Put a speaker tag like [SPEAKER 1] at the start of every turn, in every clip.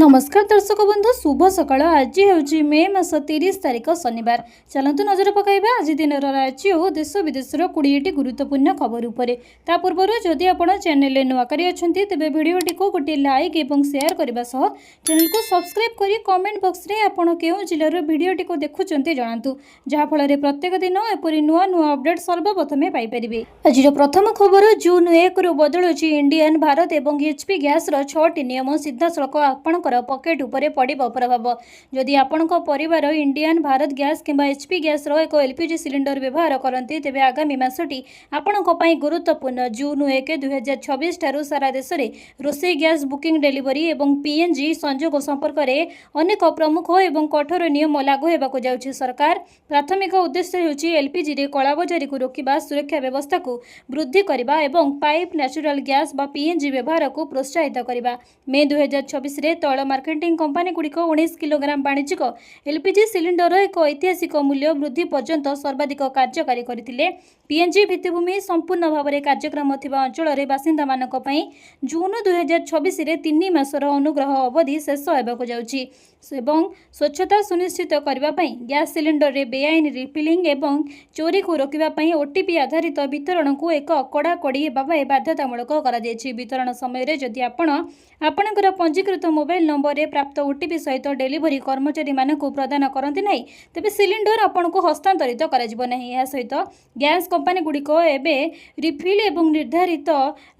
[SPEAKER 1] नमस्कार दर्शक बंधु शुभ सकाळ। आज हूँ मे मास 30 तारिख शनिवार। चलतु नजर पकाइबा आज दिन राज्य और देश विदेशर 20टी गुरुत्वपूर्ण खबर उपरे। ता पूर्व जदि आपण चैनल नुआकारी अछंती तेबे भिडियोटी को गोटे लाइक एवं शेयर करबा सह चैनल को सब्सक्राइब करी कमेंट बॉक्स रे आपण केउ जिल्लार भिडियोटी को देखुचंती जणांतु, जहा फल प्रत्येक दिन एपरी नुआ नुआ अपडेट सर्वप्रथमे पाई परिबे। आज प्रथम खबर जून 1 रु बदलुची इंडियन भारत एवं एचपी गैस रो 6टी नियम सीधा सड़क आपणकर पकेट उपरे पड़िबो प्रभाव। जदि आपणक परिवार इंडियन भारत गैस किंबा एचपी गैस रो एक एलपीजी सिलिंडर व्यवहार करती तेबे आगामी मासटी आपणक पई गुरुत्वपूर्ण। जून 1 2026 ठारू सारा देश में रोषेई गैस बुकिंग डेलीवरी एवं पीएनजी संजोग संपर्क में अनेक प्रमुख एवं कठोर नियम लागू होगा जाउछि। सरकार प्राथमिक उद्देश्य होछि एलपीजी रे कलाबजारी को रोकिबा, सुरक्षा व्यवस्था को वृद्धि करबा एवं पाइप नेचुरल गैस बा पीएनजी व्यवहार को प्रोत्साहित करबा। मे 2026 रे तैल मार्केटिंग कंपनी गुड़िक 19 किलोग्राम वाणिज्यिक एलपीजी सिलिंडर एक ऐतिहासिक मूल्य वृद्धि पर्यंत सर्वाधिक कार्यकारी करथिले। पीएनजी भित्तिभूमि संपूर्ण भाव में कार्यक्रम थिबा अंचल रे बासिंदा मानक पई जून 2026 रे 3 मासर अनुग्रह अवधि शेष होबाक जाउछि एवं स्वच्छता सुनिश्चित करबा पई गैस सिलिंडर रे बेआईन रिफिलिंग एवं चोरी को रोकिबा पई ओटीपी आधारित वितरण को एक कड़ाकड़ी भाव बाध्यतामूलक करा जायछि। वितरण समय रे जदि आपणकर पंजीकृत मोबाइल नंबर रे प्राप्त ओटीपी सहित डेलीवरी कर्मचारी मानक प्रदान करती नहीं तेबे सिलिंडर आपण को हस्तांतरित कराजिबो नहीं। या सहित गैस कंपनी गुड़िक एबे रिफिल एवं निर्धारित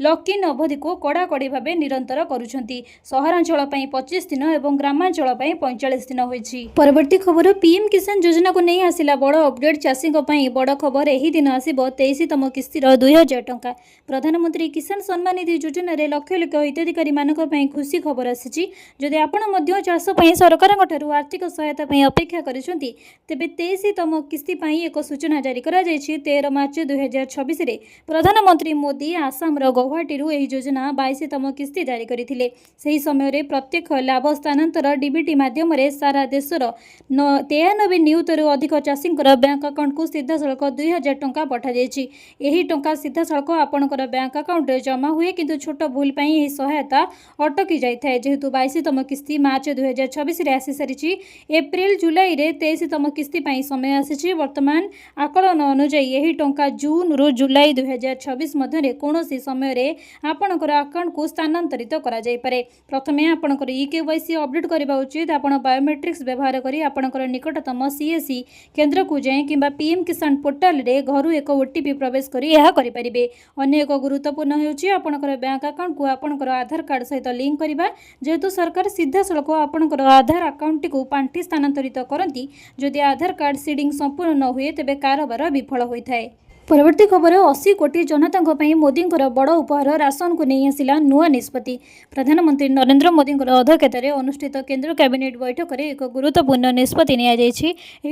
[SPEAKER 1] लॉक-इन अवधि को कड़ाकड़ी भाव निरंतर करुछंती। सहरांचल पई 25 दिन एवं ग्रामांचल पई 45 दिन होईछि। परवर्ती खबर पीएम किसान योजना को नहीं आसिला बड़ अपडेट। चाषी पई बड़ खबर, एही दिन आसिबो 23तम किस्तिर 2000 टंका। प्रधानमंत्री किसान सम्मान निधि योजना रे लक्ष लक्ष हिताधिकारी मानक पई खुशी खबर आसिछि। जदि आपण मध्य चाष पई सरकारक ठारू आर्थिक सहायता पई अपेक्षा करिसंती तेबे 23तम किस्ती पई एक सूचना जारी करा जायछि। 13 मार्च 2026 रे प्रधानमंत्री मोदी आसाम रो गुवाहाटी रु एही योजना 22तम किस्ती जारी करिथिले। सही समय रे प्रत्यक्ष लाभ स्थानांतर डीबीटी माध्यम रे सारा देशर 93 नियुत रु अधिक चाषींकर बैंक अकाउंट को सीधा सड़क 2000 टंका पठा जायछि। एही टंका सीधा सड़क आपणकर बैंक अकाउंट रे जमा हुए, किंतु छोट भूल पई एही सहायता अटकी जाय थाए। जेहेतु 22तम किस्ती मार्च 2026 रे आसी सारिछि, एप्रिल जुलाई रे 23तम किस्ती पई समय आसिछि। वर्तमान आकलन अनुसार एही टंका जून रु जुलाई 2026 मध्य रे कोनोसी समय रे आपणकर अकाउंट को स्थानांतरित करा जाय पारे। प्रथमे आपणकर ईकेवाईसी अपडेट करबा उचित। आपण बायोमेट्रिक्स व्यवहार करी आपणकर निकटतम सीएससी केंद्र को जाय किंबा पीएम किसान पोर्टल रे घरु एक ओटीपी प्रवेश करी यह करि परिबे। अन्य एक गुरुत्वपूर्ण हेउछि आपणकर बैंक अकाउंट को आपणकर आधार कार्ड सहित लिंक करिबा। जेहेतु सरकार सीधा सड़क आपणकर आधार अकाउंट को पांठी स्थानांतरित करती, जदि आधार कार्ड सीडिंग संपूर्ण न हुए तेबे कारोबार विफल होइथाए। परवर्ती खबर 80 कोटी जनता मोदी बड़ उपहार। राशन को नहीं आसिला नुआ निष्पत्ति। प्रधानमंत्री नरेंद्र मोदी अध्यक्षतार अनुष्ठित केंद्र कैबिनेट बैठक में एक गुरुत्वपूर्ण निष्पत्ति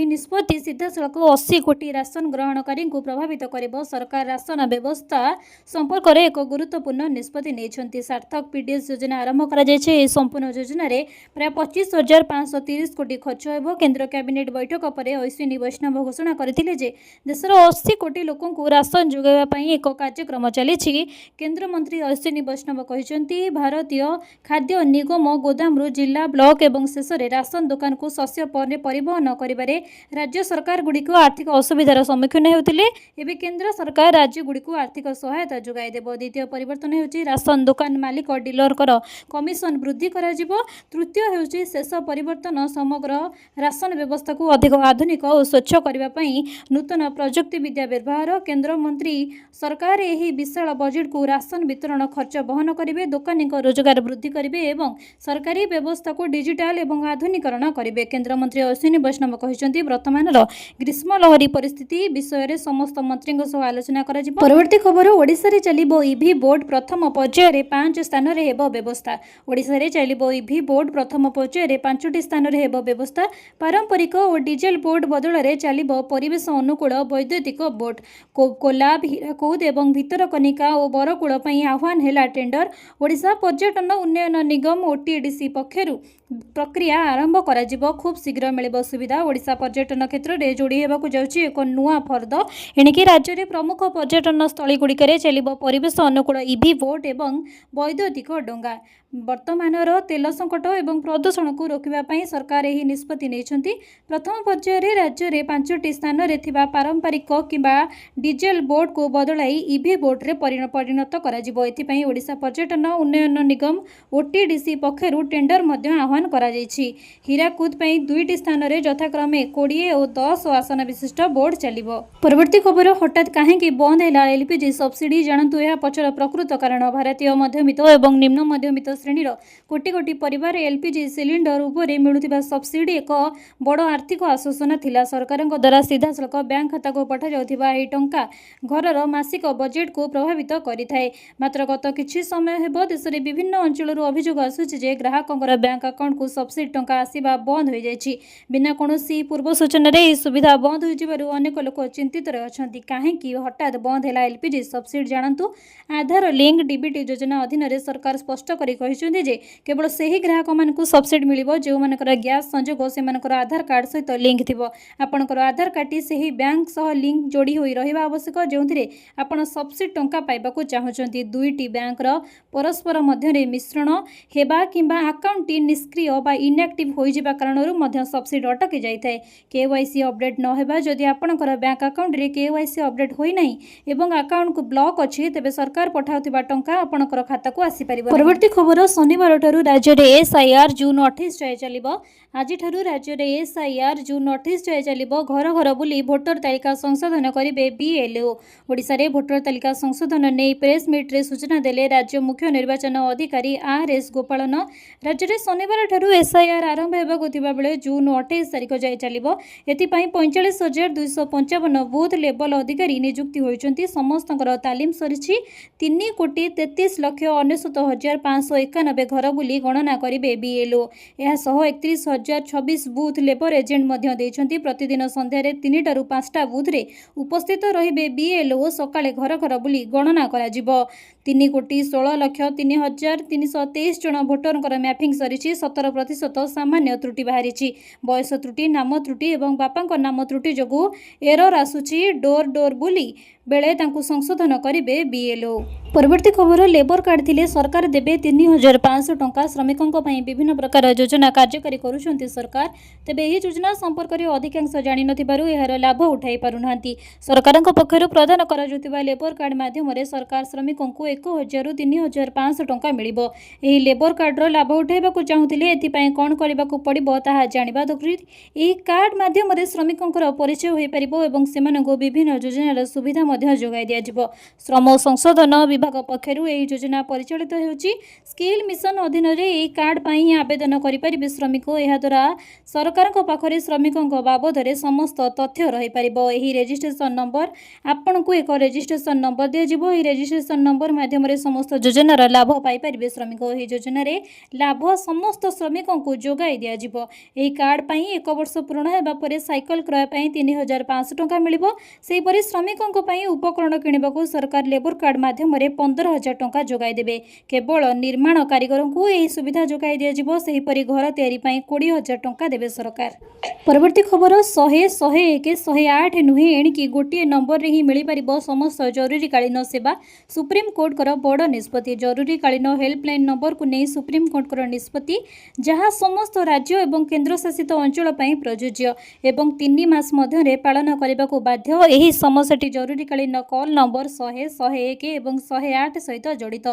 [SPEAKER 1] निष्पत्ति सीधा सड़क 80 कोटी राशन ग्रहणकारी को प्रभावित कर। सरकार राशन व्यवस्था संपर्क में एक गुरुत्वपूर्ण निष्पत्ति नहीं। सार्थक पीडीएस योजना आरंभ कर संपूर्ण योजना प्राय 25,530 कोटी खर्च हो। केंद्र कैबिनेट बैठक पर अश्विनी वैष्णव घोषणा करथिले जे देशर 80 कोटी लोक को राशन जोगाइबा एक कार्यक्रम चली। केंद्र मंत्री अश्विनी वैष्णव कहते भारतीय खाद्य निगम गोदाम जिला ब्लॉक एवं शेष में राशन दुकान को शस्य परिवहन करिबारे राज्य सरकार गुड़ी आर्थिक असुविधार सम्मुखीन होते। एवं केंद्र सरकार राज्य गुड़ी आर्थिक सहायता जोगाई देव। द्वितीय परिवर्तन होउछि राशन दुकान मालिक डीलरकर कमिशन वृद्धि करा जिवो। तृतीय होउछि शेष परिवर्तन समग्र राशन व्यवस्था को अधिक आधुनिक और स्वच्छ करने नूतन प्रजुक्ति विद्या व्यवहार। केंद्र मंत्री सरकार यही विशाल बजेट को राशन वितरण खर्च वहन करेंगे। दुकानी रोजगार वृद्धि करेंगे एवं सरकारी व्यवस्था को डिजिटाल एवं आधुनिकरण करेंगे। केंद्र मंत्री अश्विनी वैष्णव कहते वर्तमान ग्रीष्म लहरी परिस्थिति विषय में समस्त मंत्री आलोचना कर। परवर्ती खबर ओडिशा रे चलिबो ईवी बोर्ड। प्रथम पर्याय रे 5 स्थान रे हेबो व्यवस्था। ओडिशा रे चलिबो ईवी बोर्ड। प्रथम पर्याय रे 5टी स्थान रे हेबो व्यवस्था। पारंपरिक और डीजेल बोर्ड बदल रे चलिबो परिवेश अनुकूल वैद्युतिक बोर्ड। कोलाब हीराकुद एवं भितरकनिका और बरकूल आह्वान है टेंडर। ओडिशा पर्यटन उन्नयन निगम ओटीडीसी पक्षर प्रक्रिया आरंभ कर खूब शीघ्र मिल सुविधा। ओडिशा पर्यटन क्षेत्र में जोड़ी होगा जाऊँगी एक नुआ फर्द। एणिकी राज्य में प्रमुख पर्यटन स्थली गुड़िक चलो परिवेश अनुकूल ईवी बोट एवं वैद्युतिक डंगा। वर्तमान तेल संकट और प्रदूषण को रोकने सरकार यह निष्पत्ति नहीं। प्रथम पर्यायर राज्य में 5टी स्थान में पारंपरिक किंबा डीजेल बोट को बदलाई ईवी बोट रे परिणत कर ओडिशा पर्यटन उन्नयन निगम ओटीडीसी पक्षर टेंडर आह्वान करा जायछि। हीराकुद 2टी स्थान में यथाक्रमे 20 और 10 आसन विशिष्ट बोट चलिबो। परवर्ती खबर हठात कहीं बंद है एलपीजी सब्सिडी जानतु यह पछर प्रकृत कारण। भारतीय मध्यमित और निम्न मध्यमित श्रेणीर कोटी कोटी परिवार एलपीजी सिलिंडर उपरे मिलुथिबा सब्सिडी एक बड़ आर्थिक आश्वासन थिला। सरकार द्वारा सीधा सड़क बैंक खाता को पठा जाउथिबा एही टंका घरर मासिक बजेट को प्रभावित करिथाए। मात्र गत किछि समय हेबो देश रे विभिन्न अंचलरू अभियोग आसुछि जे ग्राहकंकर बैंक अकाउंट को सब्सिडी टंका आसीबा बंद हो जायछि। बिना कोनोसी पूर्व सूचना रे सुविधा बंद हो जिबारु अनेक लोक चिंतित रहछन्ति। काहेकि हठात बंद हैला एलपीजी सब्सिडी जानतु आधार लिंक डीबीटी योजना अधीन रे सरकार स्पष्ट करी कहिसन्ति जे केवल सही ग्राहक मानकु सब्सिडी मिलिबो जो मानकर गैस संजोग से मानकर आधार कार्ड सहित लिंक थिबो। आपनकर आधार कार्ड सही बैंक सह लिंक जोड़ी होई रहिबा आवश्यक जोंथिरे आपण सब्सिडी टंका पाइबाकू चाहुचन्ति। दुईटी बैंक रो परस्पर मध्य मिश्रण हेबा किंबा अकाउंट निष्क्रिय बा इनएक्टिव होई जिबा कारणरू मध्य सब्सिडी अटकी जाइथाय। केवाईसी अपडेट न हेबा जदि आपनकर बैंक अकाउंट रे केवाईसी अपडेट होई नाही एवं अकाउंट को ब्लॉक अछि तेबे सरकार पठाउथिबा टंका आपनकर खाता को आसी परिबो। परवर्ती खबर शनिवार ठारू राज्य में एसआईआर जून 28 जाए चलिबो। आज ठारू राज्य में एसआईआर जून 28 जाए चलिबो। घर घर बुली भोटर तालिका संशोधन करिबे बीएलओ। ओडिशा रे भोटर तालिका संशोधन ने प्रेस मीट रे सूचना देले राज्य मुख्य निर्वाचन अधिकारी आरएस गोपालन। राज्य में शनिवार ठारू एसआईआर आरंभ हेबाकु थिबा बेले जून 28 तारिख जाए चलिबो। एथिपाई 45,255 बूथ लेवल अधिकारी नियुक्ति होइचंती। समस्तଙ୍କର तालीम सरिछि। 3,33,99,591 घर बुली गणना करिबे बीएलओ। यह सह 31,026 बूथ लेवल एजेंट मध्य देइछंती। प्रतिदिन संध्या 3टारू 5टा बूथ रे उपस्थित रहिबे बीएलओ। सकाळे घर घर बुली गणना करा जिवो। 3,16,03,323 जन भोटरଙ୍କର मैपिंग सरिछि। 17% सामान्य त्रुटि बाहरिछि। बयस त्रुटि नाम त्रुटि और बापाଙ୍କ नाम त्रुटि जोगु एरर आसुछि। डोर डोर बुली बेले तांकु संशोधन करिबे बीएलओ। परवर्ती खबर लेबर कार्ड थिले सरकार देबे 3,500 टंका। श्रमिकों पई विभिन्न प्रकार योजना कार्यकारी करुछंती सरकार। तेबे एही योजना संपर्क रे अधिकांश जानि नथिबारु एहार लाभ उठाई पारुनांती। सरकारक पक्षरु प्रदान करा जुतिबा लेबर कार्ड माध्यम रे सरकार श्रमिकों को 1,000 रु 3,500 टंका मिलिबो। एही लेबर कार्ड रो लाभ उठाइबाकू चाहुथिले एथि पई कोन करिबाकू पड़िबो ताहा जानिबा दरकारी। एही कार्ड माध्यम रे श्रमिकोंकर परिचय होई परिबो एवं सेमानंको विभिन्न योजनार सुविधा मध्य जोगाई दिया जिवो। श्रम संशोधन विभाग पक्षरु एही योजना परिचालित हेउची। स्किल मिशन अधीन रे एही कार्ड पई आवेदन करि परिबे श्रमिक। एहा द्वारा सरकारक पाखरे श्रमिकोंक बाबद रे समस्त तथ्य रहि परिबो। एही रजिस्ट्रेशन नंबर आपनकू एक रजिस्ट्रेशन नंबर दिया जिवो। एही रजिस्ट्रेशन नंबर माध्यम रे समस्त योजनार लाभ पाई परिबे श्रमिक। एही योजना रे लाभ समस्त श्रमिकोंकू जोगाई दिया जिवो। एही कार्ड पई 1 वर्ष पूर्ण हेबा परे साइकल क्रय पई 3,500 टंका मिलिबो। सेही परि श्रमिकोंक पई उपकरण किणवाकू सरकार लेबर कार्ड माध्यम रे 15,000 टंका जोगाई देबे। केवल निर्माण कारीगरों को यही सुविधा जोगाई दिया जिवो। सेही परि घर तैयारी पई 20,000 टंका देबे सरकार। परवर्ती खबर 100, 101, 108 नुहे एणिकी गोटे नंबर रे ही मिली परिबो समस्त जरूरीकालीन सेवा। सुप्रीम कोर्ट कर बड़ निष्पत्ति। जरूरीकालीन हेल्पलाइन नंबर को नहीं सुप्रीम कोर्ट कर निष्पत्ति जहां समस्त राज्य एवं केंद्र शासित अंचल पई प्रযোज्य एवं 3 मास मध्य रे पालन करबाकू बाध्य। एही समस्याटी जरूरीकालीन कॉल नंबर 100, 101 एवं 108 सहित जड़ित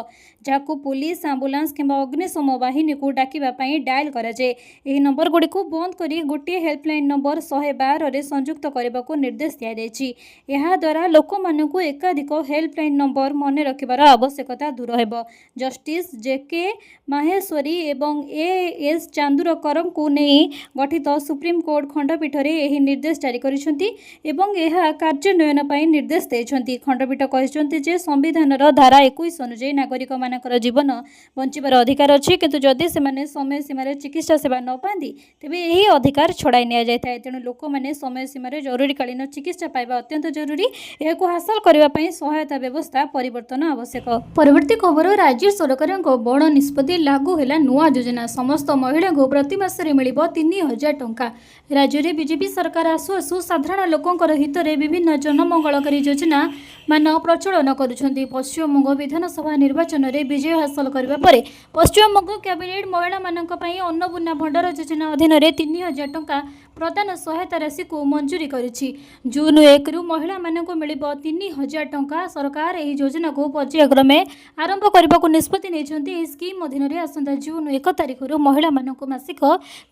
[SPEAKER 1] जहां पुलिस एम्बुलेंस किंबा अग्निशम बाहिनी को डाकिबा पई डायल करा जाय। एही नंबर गुडी को बंद करी गोटे हेल्पलाइन नंबर 112 रे संयुक्त करबाकू निर्देश दिया जायछि। एहा द्वारा लोक मानकू एकाधिक हेल्पलाइन नंबर मने रखिबार आवश्यकता दूर हेब। जस्टिस जेके माहेश्वरी एवं एएस चांदुरकर को नहीं गठित सुप्रीम कोर्ट खंडपीठ रे एही निर्देश जारी करिसेंती एवं एहा कार्यान्वयन पई निर्देश देइछंती। खंडपीठ कहिसेंती जे संविधान धारा 21 अनुसार नागरिक मानकर जीवन बंचिबार अधिकार अछि, किंतु जदि सेमाने समय सीमार चिकित्सा सेवा न पाती तेबे यही अधिकार छड़ाई निया जायଥାଏ। तेणु लोक मैंने समय सीमार जरूरीकालीन चिकित्सा पाइबा अत्यंत जरूरी। यह हासिल करने सहायता व्यवस्था परिवर्तन आवश्यक। परवर्ती खबर, राज्य सरकार बड़ निष्पत्ति लागू है नुआ योजना। समस्त महिला को प्रति मासरे मिल 3000 टंका। राज्य में बीजेपी सरकार आसु आसु साधारण लोकंकर हित में विभिन्न जनमंगलकारी योजना मान प्रचलन करुछंती। पश्चिमबंग विधानसभा निर्वाचन में विजय हासिल करने पर पश्चिमबंग कैबिनेट महिला मानक पई अन्नपूर्णा भंडार योजना अधीन 3000 टंका प्रदान सहायता राशि को मंजूरी करिछि। जून 1 रु महिला मानक मिल 3000 टंका। सरकार यह योजना को पर्यायक्रमे आरंभ करने को निष्पत्ति नहीं। स्कीम अधीन में आसंता जून 1 तारिख रु महिला मानक मासिक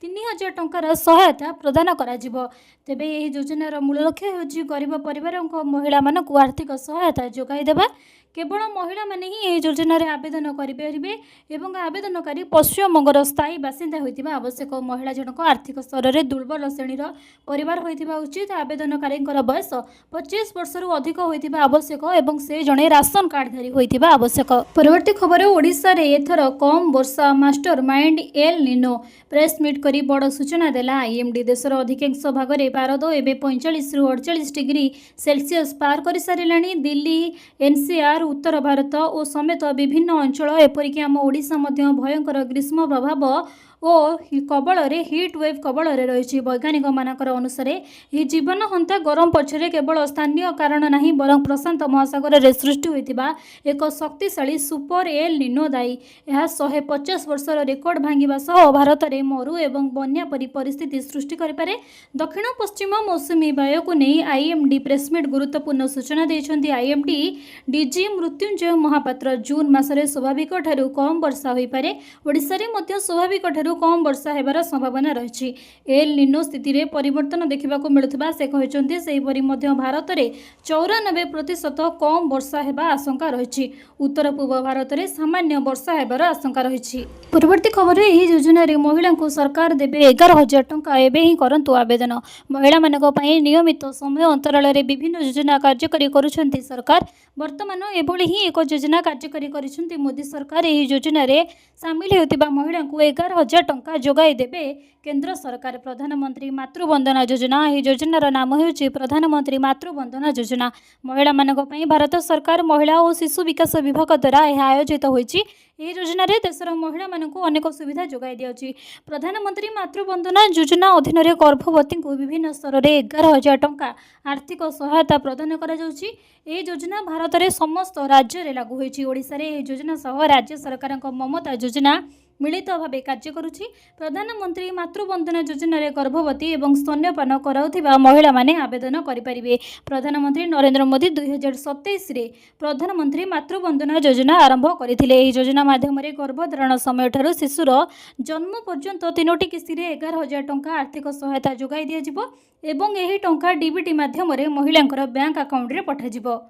[SPEAKER 1] 3000 टंकार सहायता प्रदान करा जिवो। तेबे यह योजनार मूल लक्ष्य होछि गरीब परिवार महिला मानक आर्थिक सहायता जोगाई देबा। केवल महिला माने ही यह योजना रे आवेदन करें एवं आवेदनकारी पश्चिमबंगर स्थायी बासिंदा होइतिबा आवश्यक। महिला जनक आर्थिक स्तर में दुर्बल श्रेणीर परिवार होइतिबा उचित। आवेदनकारी बयस 25 वर्ष अधिक होइतिबा आवश्यक एवं से जड़े राशन कार्डधारी होइतिबा आवश्यक। परवर्ती खबर, ओडिशा रे एथर कम वर्षा master mind El Nino. Press meet करी बड़ सूचना देला आईएमडी। देशर अधिकांश भाग में पारद एवं 45 रु 48 डिग्री सेल्सियस पार कर सारे। दिल्ली, एनसीआर, उत्तर भारत और समेत विभिन्न अंचल एपरिक आम ओडिशा मध्य भयंकर ग्रीष्म प्रभाव और कबल हिट वेव कबल रही। वैज्ञानिक मानकर अनुसार यह जीवन हंता गरम पछरे केवल स्थानीय कारण नहीं बरं प्रशांत महासागर में सृष्टि होता एक शक्तिशाली सुपर एल निनो दायी। यह 150 वर्षर रेकर्ड भांगा सह भारत में मरु एवं बन्या परी परिस्थिति सृष्टि करे। दक्षिण पश्चिम मौसुमी वायु को नहीं आईएमडी प्रेसमिट गुरुत्वपूर्ण सूचना देइछंती। आईएमडी डीजी मृत्युंजय महापात्र जून मासरे स्वाभाविक ठारू कम वर्षा होई पारे। ओडिशा रे मध्य स्वाभाविक ठारू कम वर्षा हेबार संभावना रही। एल निनो स्थिति में परिवर्तन देखा मिलुवा से कहते सेहीपरि मध्य भारत में 94% कम वर्षा हेबा आशंका रही। उत्तर पूर्व भारत में सामान्य वर्षा हेबार आशंका रही। पूर्ववर्ती खबर, यह योजना रे महिला को सरकार देवे 11,000 टंका। एवं ही करंतु आवेदन। महिला मानक पई नियमित समय अंतराल रे विभिन्न योजना कार्यकारी करुछंती सरकार। वर्तमान एभली ही एक योजना कार्यकारी करिसेंती मोदी सरकार। यह योजना रे सामिल होतिबा महिला को 11,000 टंका जोगाई देबे केंद्र सरकार। प्रधानमंत्री मातृवंदना योजना। यह योजनार नाम होछि प्रधानमंत्री मातृवंदना योजना। महिला मानक पई भारत सरकार महिला और शिशु विकास विभाग द्वारा यह आयोजित होइछि। यह योजना रे देशर महिला मानक अनेक सुविधा जोगाई दियाछि। प्रधानमंत्री मातृवंदना योजना अधीन रे गर्भवती को विभिन्न स्तर में 11,000 टंका आर्थिक सहायता प्रदान करा जाउछि। यह योजना भारत में समस्त राज्य में लागू होइछि। ओडिशा रे यह योजना सह राज्य सरकार ममता योजना मिलित भाव कार्य करुछि। प्रधानमंत्री मातृवंदना योजना रे गर्भवती एवं स्तन्यपान कराउथिबा महिला माने आवेदन करिपारिबे। प्रधानमंत्री नरेंद्र मोदी 2027 रे प्रधानमंत्री मातृवंदना योजना आरंभ करथिले। एही योजना माध्यम रे गर्भधारण समय ठारू शिशुर जन्म पर्यंत 3टी किस्ती रे 11,000 टंका आर्थिक सहायता जोगाई दिया जिवो एवं एही टंका डीबीटी माध्यम रे महिलांकर बैंक अकाउंट रे पठाजिवो।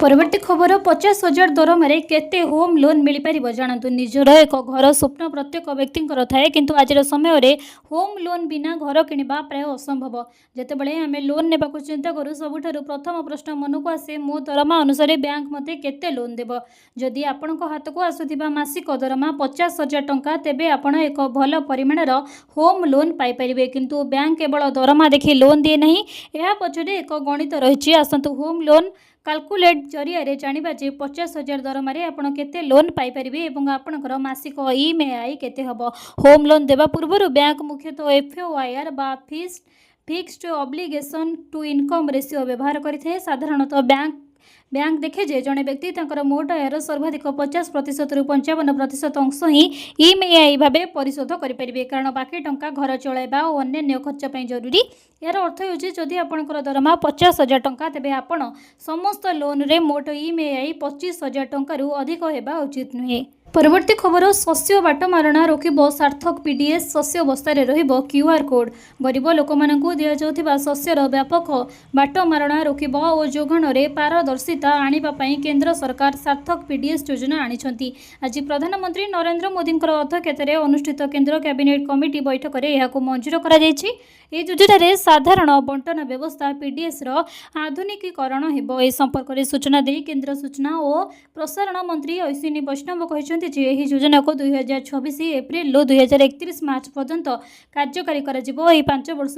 [SPEAKER 1] परवर्ती खबर, 50,000 दरमारे केते होम लोन मिल पार जानतु। निजर एक घर स्वप्न प्रत्येक व्यक्ति थाए, किंतु आज समय रे होम लोन बिना घर किणवा प्राय असंभव। जितेबाला आम लोन ने चिंता करूँ सबुठारु प्रथम प्रश्न मन को आसे मो दरमा अनुसार बैंक मते केते लोन देव। जदि आपण हाथ को आसुथिबा मासिक दरमा 50,000 टंका तेबे आपण एक भल परिमाणर होम लोन पाइपारे। किंतु बैंक केवल दरमा देखि लोन दिए नहीं, यह पछरे एक गणित रही। आसतु होम लोन कैलकुलेट जरिया जानिबा जे 50,000 दरमारे आपण केते लोन पाइपारिबे एवं आपणकर मासिक ईएमआई केते हबो। होम लोन देबा पूर्व बैंक मुख्यतः एफओआईआर बा fixed obligation to income ratio व्यवहार करिथे। साधारणतः बैंक देखे जे जड़े व्यक्ति तंकर मोट आयर सर्वाधिक 50% रु 55% अंश ही ईएमआई भाव परिशोध करें, कारण बाकी टंका घर चलाइबा और अन्य खर्च जरूरी। यार अर्थ होछि जदि आपणकर दरमा 50,000 टंका तेबे आपण समस्त लोन रे मोट ईएमआई 25,000 टंका रु अधिक हेबा उचित नुहे। परवर्ती खबर शस्य बाटमारणा रोकब सार्थक पीडीएस शस्य बस्तार क्यूआर कोड गरीब लोक दि जाउथिबा शस्यर व्यापक बाटमारणा रोकब और जोगाण में पारदर्शिता आने केंद्र सरकार सार्थक पीडीएस योजना आनिछंती। आज प्रधानमंत्री नरेंद्र मोदी अध्यक्षतार अनुष्ठित केंद्र कैबिनेट कमिटी बैठक में यह मंजूर कर योजना रे साधारण बंटन व्यवस्था पीडीएस आधुनिकीकरण हो। ए संपर्क में सूचना दे केंद्र सूचना और प्रसारण मंत्री अश्विनी वैष्णव कहते जे एही योजना को 2026 एप्रिल 2031 मार्च पर्यंत कार्यकारी कर 5 वर्ष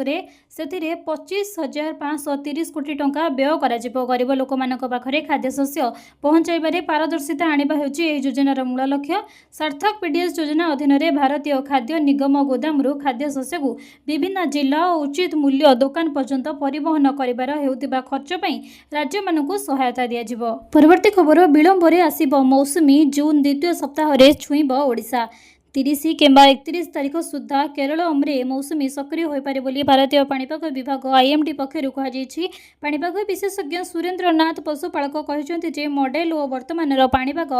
[SPEAKER 1] से 25,530 कोटी टंका व्यय कर गरीब लोक पाखरे खाद्य शस्य पहुंचाइबारे पारदर्शिता आनिबा हेउची एही योजनार मूल लक्ष्य। सार्थक पीडीएस योजना अधीन में भारतीय खाद्य निगम गोदामरू खाद्य शस्य को विभिन्न जिला और उचित मूल्य दुकान पर्यंत परिवहन करिबार हेउतिबा खर्च पई राज्य मानकु सहायता दिया। परवर्ती खबर विलंब रे आसीबो मौसुमी जून द्वितीय सप्ताह रे छुईब ओडिशा 30 किंबा 31 तारीख सुधा केरल में मौसुमी सक्रिय हो पारे बोली भारतीय पाणीपाग विभाग आईएमडी पक्षर कहुई। पाणीपाग विशेषज्ञ सुरेंद्रनाथ पशुपालक कहते जे मॉडल और वर्तमान पाणीपाग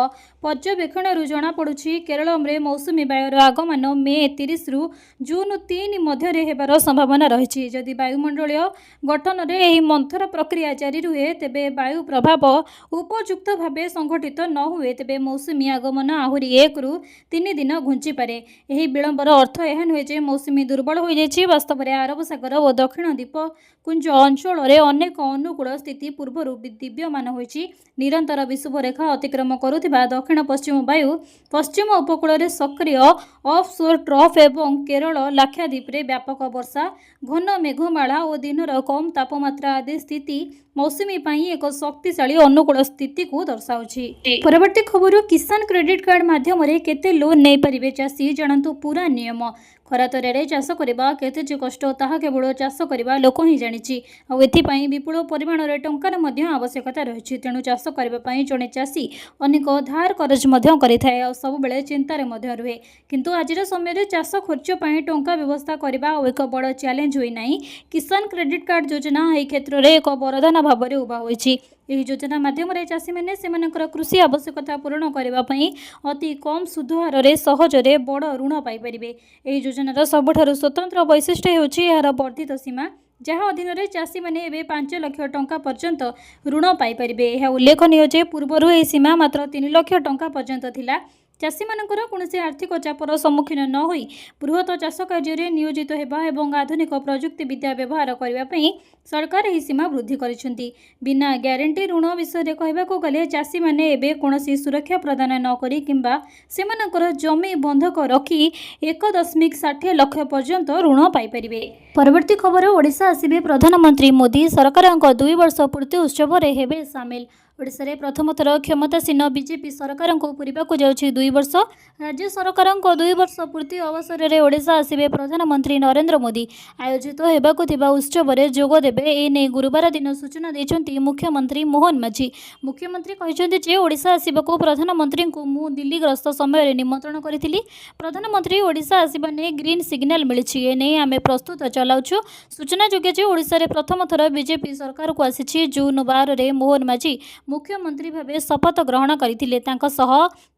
[SPEAKER 1] पर्यवेक्षण जनापड़ी केरल में मौसुमी वायुर आगमन मे 30 रु जून 3 मध्य होबार संभावना रही। जदि वायुमंडलीय गठन में मंथर प्रक्रिया जारी रुहे तेबे वायु प्रभाव उपयुक्त भाव संगठित न हुए तेबे मौसुमी आगमन आहरी 1 रु 3 दिन घुंची पारे। यही विलंबर अर्थ यह नुहे जे मौसुमी दुर्बल हो जाए। वास्तव में अरब सागर और दक्षिण द्वीपपुंज अंचल में अनेक अनुकूल स्थिति पूर्व दिव्यमान होइछि। निरंतर विषुव रेखा अतिक्रम करुथिबा दक्षिण पश्चिम वायु पश्चिम उपकूल में सक्रिय ऑफशोर ट्रफ एवं केरल लाक्षाद्वीप में व्यापक वर्षा घन मेघमाला और दिनर कम तापमात्रा आदि स्थिति मौसुमी पाई एक शक्तिशाली अनुकूल स्थिति को दर्शाउछि। परवर्ती खबर किसान क्रेडिट कार्ड माध्यम केते लोन नहीं पारिबे चाषी जानतु पूरा नियम। खरा तरिया चाष करवा केते जे कष्ट ताहा केवल चाष करवा लोक ही जानिछि। आ एथिपाई विपुल परिमाण रे टंकार मध्य आवश्यकता रहिछि। तेणु चाष करबा पई जणे चाषी अनेक धार करज मध्य करिथाय आ सब बेले चिंतार मध्य रुहे। किंतु आजिर समय रे चाष खर्च पई टंका व्यवस्था करबा एक बड़ चैलेंज होई नाही। किसान क्रेडिट कार्ड योजना एही क्षेत्र रे एक वरदान भाव में उभा होइछि। यह योजना माध्यम चाषी मैंने सेमानकर कृषि आवश्यकता पूरण करने अति कम सुध हारे सहजरे बड़ ऋण पाइपर। यह योजनार सबुठारु स्वतंत्र वैशिष्ट्य होछि यार वर्धित सीमा जहाँ अधीन में चाषी मैंने एवं 5 लाख टंका पर्यंत ऋण पाइपर। यह उल्लेखनीय जे पूर्वर यह सीमा मात्र 3 लाख टंका पर्यंत थिला। चाषी मानकर कौनसी आर्थिक चापर सम्मुखीन न होई बृहत चाष कार्य नियोजित होगा एवं आधुनिक प्रजुक्ति विद्या व्यवहार करने सरकार यह सीमा वृद्धि करिसेंती। बिना ग्यारंटी ऋण विषय कहबाकू गले चाषी माने एबे कौनसी सुरक्षा प्रदान न करी किंबा सेमानकर जमी बंधक रखी 1.60 लाख पर्यंत ऋण पाइपर। परवर्ती खबर ओडिशा आसिबे प्रधानमंत्री मोदी सरकार 2 वर्ष पूर्ति उत्सव रे हेबे सामिल। ओडिशा रे प्रथम थर क्षमतासीन बीजेपी सरकार को पूरबाकू जाउछि 2 वर्ष। राज्य सरकार 2 वर्ष पूर्ति अवसर में ओडिशा आसिबे प्रधानमंत्री नरेंद्र मोदी आयोजित हेबाकू थिबा उत्सव रे जोग देबे एने गुरुवार दिन सूचना दैछन्ति मुख्यमंत्री मोहन माझी। मुख्यमंत्री कहछन्ति जे ओडिशा आसिबाकू प्रधानमंत्री को मु दिल्ली ग्रस्त समय निमंत्रण करिथिली। प्रधानमंत्री ओडिशा आसिबा ने ग्रीन सिग्नल मिलिछि। एने आमे प्रस्तुत चलाउछु। सूचना जोगे जे ओडिशा रे प्रथम थर बीजेपी सरकार को आसिछि। जून 12 रे मोहन माझी मुख्यमंत्री भावे शपथ ग्रहण करथिले। तांका सह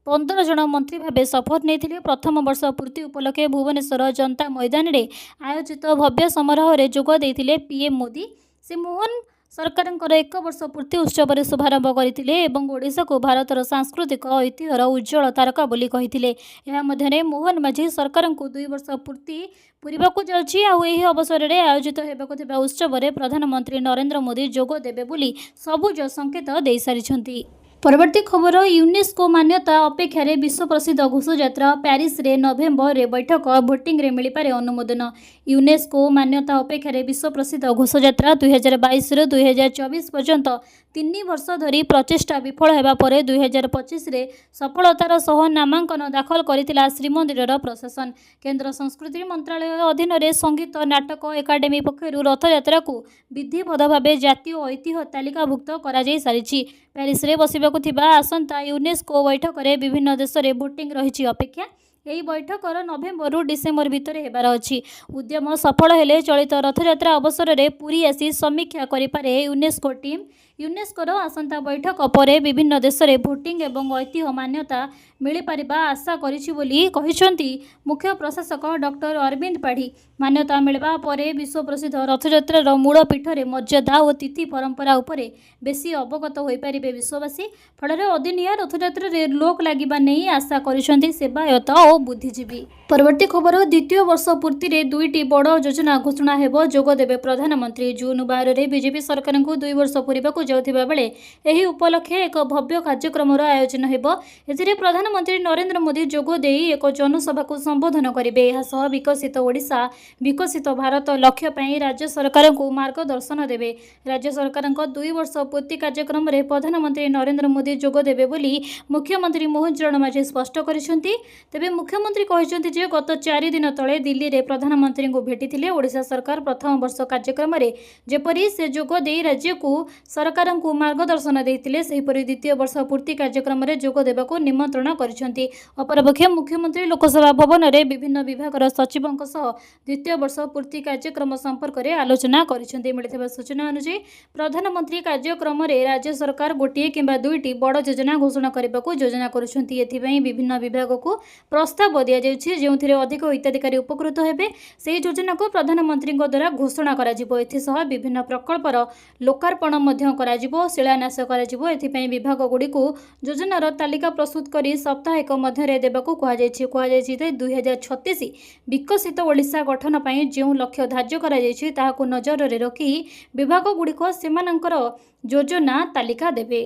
[SPEAKER 1] 15 जन मंत्री भावे शपथ नेथिले। प्रथम वर्ष पूर्ति उपलक्षे भुवनेश्वर जनता मैदान रे आयोजित भव्य समारोह रे जोग देथिले पीएम मोदी। से मोहन सरकार 1 वर्ष पूर्ति उत्सव रे शुभारंभ करथिले एवं ओडिशा को भारतर सांस्कृतिक ऐतिह्यर उज्जवल तारका बोली कहिथिले। एहा मध्यरे मोहन माझी सरकार 2 वर्ष पूर्ति पूरबाकू जाउछि। आ एही अवसर रे आयोजित हेबाकू थिबा उत्सव रे प्रधानमंत्री नरेंद्र मोदी जोग देबे बोली सबुज संकेत देई सारिछन्ति। परवर्ती खबर यूनेस्को मान्यता अपेक्षा विश्व प्रसिद्ध घोषयात्रा प्यारिस रे नवेम्बर रे बैठक भोटिंग रे मिलिपारे अनुमोदन। यूनेस्को मान्यता अपेक्षा विश्व प्रसिद्ध घोषयात्रा 2022 ରୁ 2024 पर्यंत 3 वर्ष धरी प्रचेष्टा विफल होगा पर 2025 रे सफलतार सह नामांकन दाखल करिथिला श्रीमंदिरर प्रशासन। केंद्र संस्कृति मंत्रालय अधीन रे संगीत नाटक एकाडेमी पक्षरु रथयात्रा को विधिवत भाव जातीय ऐतिह्य तालिकाभुक्त करा जाई सारिछि। प्यारिस रे बसिबाकू थिबा आसंता यूनेस्को बैठक रे विभिन्न देश रे भोटिंग रहिछि अपेक्षा। ଏହି ବୈଠକର ନଭେମ୍ବରରୁ ଡିସେମ୍ବର ଭିତରେ ହେବାର ଅଛି। ଉଦ୍ୟମ ସଫଳ ହେଲେ ଚଳିତ ରଥଯାତ୍ରା ଅବସରରେ ପୁରୀ ଆସି ସମୀକ୍ଷା କରିପାରେ ୟୁନେସ୍କୋ ଟିମ୍। ୟୁନେସ୍କୋର ଆସନ୍ତା ବୈଠକ ପରେ ବିଭିନ୍ନ ଦେଶରେ ଭୋଟିଂ ଏବଂ ଐତିହ୍ୟ ମାନ୍ୟତା ମିଳିପାରିବା ଆଶା କରିଛି ବୋଲି କହିଛନ୍ତି ମୁଖ୍ୟ ପ୍ରଶାସକ ଡକ୍ଟର ଅରବିନ୍ଦ ପାଢ଼ୀ। ମାନ୍ୟତା ମିଳିବା ପରେ ବିଶ୍ୱ ପ୍ରସିଦ୍ଧ ରଥଯାତ୍ରାର ମୂଳ ପୀଠରେ ମର୍ଯ୍ୟାଦା ଓ ତିଥି ପରମ୍ପରା ଉପରେ ବେଶୀ ଅବଗତ ହୋଇପାରିବେ ବିଶ୍ୱବାସୀ। ଫଳରେ ଅଦିନିଆ ରଥଯାତ୍ରାରେ ଲୋକ ଲାଗିବା ନେଇ ଆଶା କରିଛନ୍ତି ସେବାୟତ ଓ ବୁଦ୍ଧିଜୀବୀ। ପରବର୍ତ୍ତୀ ଖବର, ଦ୍ୱିତୀୟ ବର୍ଷ ପୂର୍ତ୍ତିରେ 2ଟି ବଡ଼ ଯୋଜନା ଘୋଷଣା ହେବ, ଯୋଗଦେବେ ପ୍ରଧାନମନ୍ତ୍ରୀ। ଜୁନ୍ 12ରେ ବିଜେପି ସରକାରଙ୍କୁ 2 ବର୍ଷ ପୂରିବାକୁ ଯାଉଥିବା ବେଳେ ଏହି ଉପଲକ୍ଷେ ଏକ ଭବ୍ୟ କାର୍ଯ୍ୟକ୍ରମର ଆୟୋଜନ ହେବ। ଏଥିରେ ପ୍ରଧାନମନ୍ତ୍ରୀ ନରେନ୍ଦ୍ର ମୋଦି ଯୋଗ ଦେଇ ଏକ ଜନସଭାକୁ ସମ୍ବୋଧନ କରିବେ। ଏହା ସହ ବିକଶିତ ଓଡ଼ିଶା ବିକଶିତ ଭାରତ ଲକ୍ଷ୍ୟ ପାଇଁ ରାଜ୍ୟ ସରକାରଙ୍କୁ ମାର୍ଗଦର୍ଶନ ଦେବେ। ରାଜ୍ୟ ସରକାରଙ୍କ 2 ବର୍ଷ ପୂର୍ତ୍ତି କାର୍ଯ୍ୟକ୍ରମରେ ପ୍ରଧାନମନ୍ତ୍ରୀ ନରେନ୍ଦ୍ର ମୋଦି ଯୋଗ ଦେବେ ବୋଲି ମୁଖ୍ୟମନ୍ତ୍ରୀ ମୋହନ ଚରଣ ମାଝୀ ସ୍ପଷ୍ଟ କରିଛନ୍ତି। ତେବେ ମୁଖ୍ୟମନ୍ତ୍ରୀ କହିଛନ୍ତି ଯେ ଗତ 4 ଦିନ ତଳେ ଦିଲ୍ଲୀରେ ପ୍ରଧାନମନ୍ତ୍ରୀଙ୍କୁ ଭେଟିଥିଲେ। ଓଡ଼ିଶା ସରକାର ପ୍ରଥମ ବର୍ଷ କାର୍ଯ୍ୟକ୍ରମରେ ଯେପରି ସେ ଯୋଗ ଦେଇ ରାଜ୍ୟକୁ ସରକାରଙ୍କୁ ମାର୍ଗଦର୍ଶନ ଦେଇଥିଲେ, ସେହିପରି ଦ୍ୱିତୀୟ ବର୍ଷ ପୂର୍ତ୍ତି କାର୍ଯ୍ୟକ୍ରମରେ ଯୋଗ ଦେବାକୁ ନିମନ୍ତ୍ରଣ କରିଛନ୍ତି। ଅପରପକ୍ଷେ ମୁଖ୍ୟମନ୍ତ୍ରୀ ଲୋକସଭା ଭବନରେ ବିଭିନ୍ନ ବିଭାଗର ସଚିବଙ୍କ ସହ ଦ୍ୱିତୀୟ ବର୍ଷ ପୂର୍ତ୍ତି କାର୍ଯ୍ୟକ୍ରମ ସମ୍ପର୍କରେ ଆଲୋଚନା କରିଛନ୍ତି। ମିଳିଥିବା ସୂଚନା ଅନୁଯାୟୀ ପ୍ରଧାନମନ୍ତ୍ରୀ କାର୍ଯ୍ୟକ୍ରମରେ ରାଜ୍ୟ ସରକାର ଗୋଟିଏ କିମ୍ବା 2ଟି ବଡ଼ ଯୋଜନା ଘୋଷଣା କରିବାକୁ ଯୋଜନା କରୁଛନ୍ତି। ଏଥିପାଇଁ ବିଭିନ୍ନ ବିଭାଗକୁ ପ୍ରସ୍ତାବ ଦିଆଯାଉଛି, ଯେଉଁଥିରେ ଅଧିକ ହିତାଧିକାରୀ ଉପକୃତ ହେବେ। ସେହି ଯୋଜନାକୁ ପ୍ରଧାନମନ୍ତ୍ରୀଙ୍କ ଦ୍ୱାରା ଘୋଷଣା କରାଯିବ। ଏଥିସହ ବିଭିନ୍ନ ପ୍ରକଳ୍ପର ଲୋକାର୍ପଣ ମଧ୍ୟ କରାଯିବ, ଶିଳାନ୍ୟାସ କରାଯିବ। ଏଥିପାଇଁ ବିଭାଗଗୁଡ଼ିକୁ ଯୋଜନାର ତାଲିକା ପ୍ରସ୍ତୁତ କରି ସପ୍ତାହକ ମଧ୍ୟରେ ଦେବାକୁ କୁହାଯାଇଛି। କୁହାଯାଇଛି ଯେ 2036 ବିକଶିତ ଓଡ଼ିଶା ଗଠନ ପାଇଁ ଯେଉଁ ଲକ୍ଷ୍ୟ ଧାର୍ଯ୍ୟ କରାଯାଇଛି, ତାହାକୁ ନଜରରେ ରଖି ବିଭାଗଗୁଡ଼ିକ ସେମାନଙ୍କର ଯୋଜନା ତାଲିକା ଦେବେ।